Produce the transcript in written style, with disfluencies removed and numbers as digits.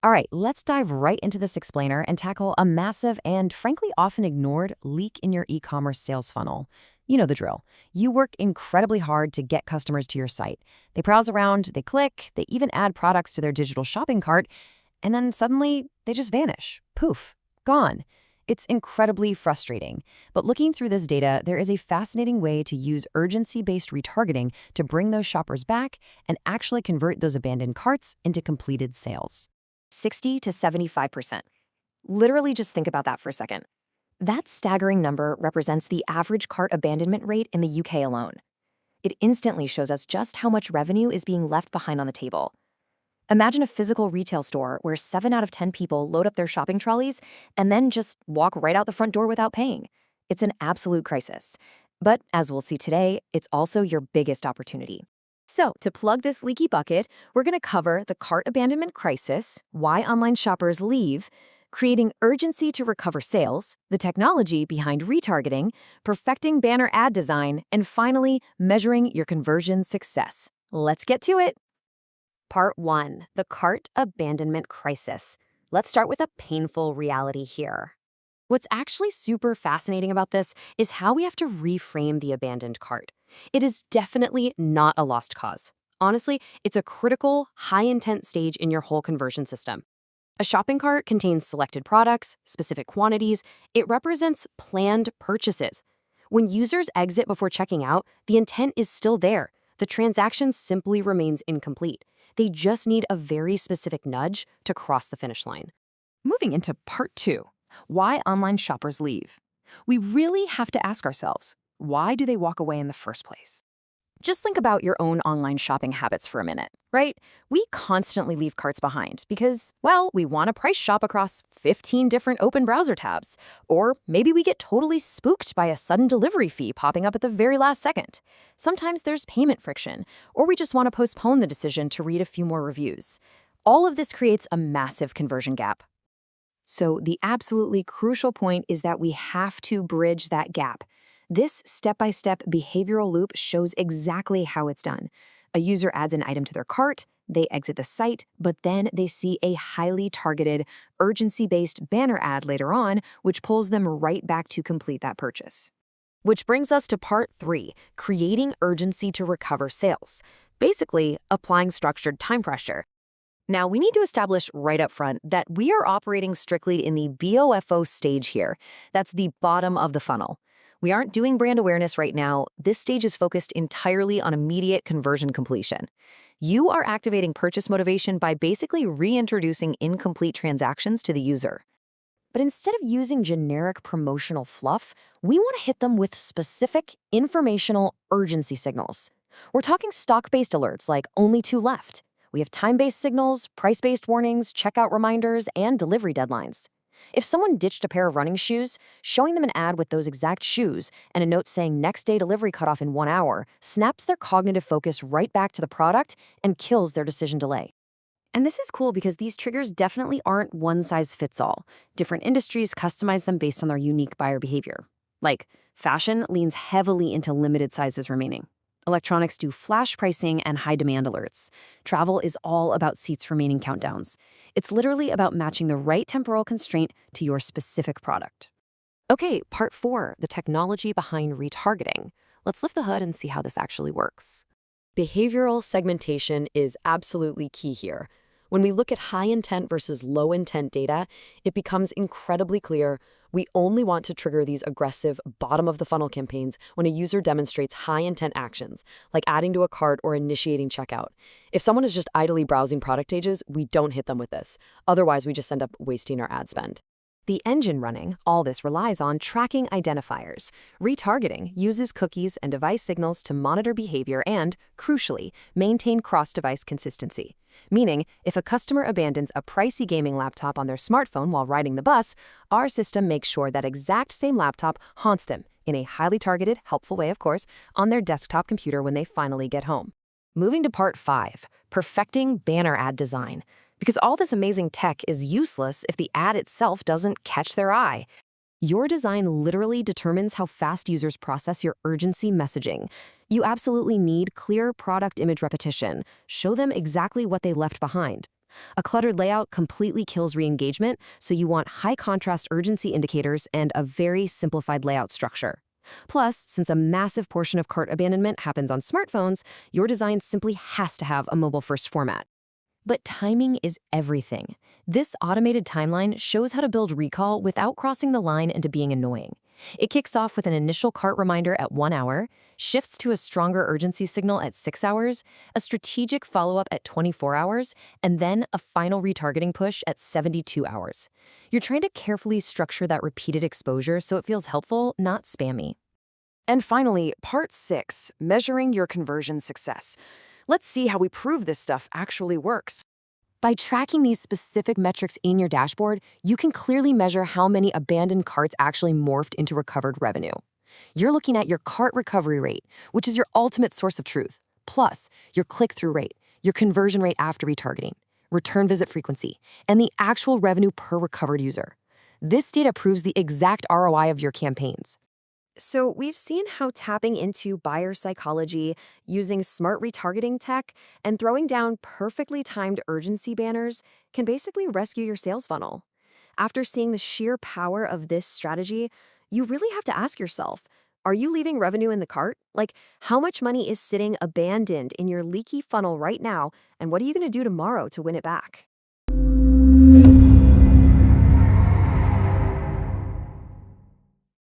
All right, let's dive right into this explainer and tackle a massive and frankly often ignored leak in your e-commerce sales funnel. You know the drill. You work incredibly hard to get customers to your site. They browse around, they click, they even add products to their digital shopping cart, and then suddenly they just vanish. Poof, gone. It's incredibly frustrating. But looking through this data, there is a fascinating way to use urgency-based retargeting to bring those shoppers back and actually convert those abandoned carts into completed sales. 60 to 75%. Literally just think about that for a second. That staggering number represents the average cart abandonment rate in the UK alone. It instantly shows us just how much revenue is being left behind on the table. Imagine a physical retail store where 7 out of 10 people load up their shopping trolleys and then just walk right out the front door without paying. It's an absolute crisis. But as we'll see today, it's also your biggest opportunity. So, to plug this leaky bucket, we're going to cover the cart abandonment crisis, why online shoppers leave, creating urgency to recover sales, the technology behind retargeting, perfecting banner ad design, and finally, measuring your conversion success. Let's get to it. Part 1, the cart abandonment crisis. Let's start with a painful reality here. What's actually super fascinating about this is how we have to reframe the abandoned cart. It is definitely not a lost cause. Honestly, it's a critical, high-intent stage in your whole conversion system. A shopping cart contains selected products, specific quantities. It represents planned purchases. When users exit before checking out, the intent is still there. The transaction simply remains incomplete. They just need a very specific nudge to cross the finish line. Moving into part 2, why online shoppers leave. We really have to ask ourselves, why do they walk away in the first place? Just think about your own online shopping habits for a minute, right? We constantly leave carts behind because, well, we want to price shop across 15 different open browser tabs. Or maybe we get totally spooked by a sudden delivery fee popping up at the very last second. Sometimes there's payment friction, or we just want to postpone the decision to read a few more reviews. All of this creates a massive conversion gap. So the absolutely crucial point is that we have to bridge that gap. This step-by-step behavioral loop shows exactly how it's done. A user adds an item to their cart, they exit the site, but then they see a highly targeted, urgency-based banner ad later on, which pulls them right back to complete that purchase. Which brings us to part 3, creating urgency to recover sales. Basically, applying structured time pressure. Now, we need to establish right up front that we are operating strictly in the BOFO stage here. That's the bottom of the funnel. We aren't doing brand awareness right now. This stage is focused entirely on immediate conversion completion. You are activating purchase motivation by basically reintroducing incomplete transactions to the user. But instead of using generic promotional fluff, we want to hit them with specific informational urgency signals. We're talking stock-based alerts like only 2 left. We have time-based signals, price-based warnings, checkout reminders, and delivery deadlines. If someone ditched a pair of running shoes, showing them an ad with those exact shoes and a note saying next day delivery cutoff in 1 hour snaps their cognitive focus right back to the product and kills their decision delay. And this is cool because these triggers definitely aren't one size fits all. Different industries customize them based on their unique buyer behavior. Like, fashion leans heavily into limited sizes remaining. Electronics do flash pricing and high demand alerts. Travel is all about seats remaining countdowns. It's literally about matching the right temporal constraint to your specific product. Okay, part 4, the technology behind retargeting. Let's lift the hood and see how this actually works. Behavioral segmentation is absolutely key here. When we look at high intent versus low intent data, it becomes incredibly clear we only want to trigger these aggressive bottom of the funnel campaigns when a user demonstrates high intent actions, like adding to a cart or initiating checkout. If someone is just idly browsing product pages, we don't hit them with this. Otherwise, we just end up wasting our ad spend. The engine running all this relies on tracking identifiers. Retargeting uses cookies and device signals to monitor behavior and, crucially, maintain cross-device consistency. Meaning, if a customer abandons a pricey gaming laptop on their smartphone while riding the bus, our system makes sure that exact same laptop haunts them, in a highly targeted, helpful way of course, on their desktop computer when they finally get home. Moving to part 5, perfecting banner ad design. Because all this amazing tech is useless if the ad itself doesn't catch their eye. Your design literally determines how fast users process your urgency messaging. You absolutely need clear product image repetition. Show them exactly what they left behind. A cluttered layout completely kills re-engagement, so you want high-contrast urgency indicators and a very simplified layout structure. Plus, since a massive portion of cart abandonment happens on smartphones, your design simply has to have a mobile-first format. But timing is everything. This automated timeline shows how to build recall without crossing the line into being annoying. It kicks off with an initial cart reminder at 1 hour, shifts to a stronger urgency signal at 6 hours, a strategic follow-up at 24 hours, and then a final retargeting push at 72 hours. You're trying to carefully structure that repeated exposure so it feels helpful, not spammy. And finally, part 6, measuring your conversion success. Let's see how we prove this stuff actually works. By tracking these specific metrics in your dashboard, you can clearly measure how many abandoned carts actually morphed into recovered revenue. You're looking at your cart recovery rate, which is your ultimate source of truth, plus your click-through rate, your conversion rate after retargeting, return visit frequency, and the actual revenue per recovered user. This data proves the exact ROI of your campaigns. So we've seen how tapping into buyer psychology, using smart retargeting tech, and throwing down perfectly timed urgency banners can basically rescue your sales funnel. After seeing the sheer power of this strategy, you really have to ask yourself, are you leaving revenue in the cart? Like, how much money is sitting abandoned in your leaky funnel right now, and what are you going to do tomorrow to win it back?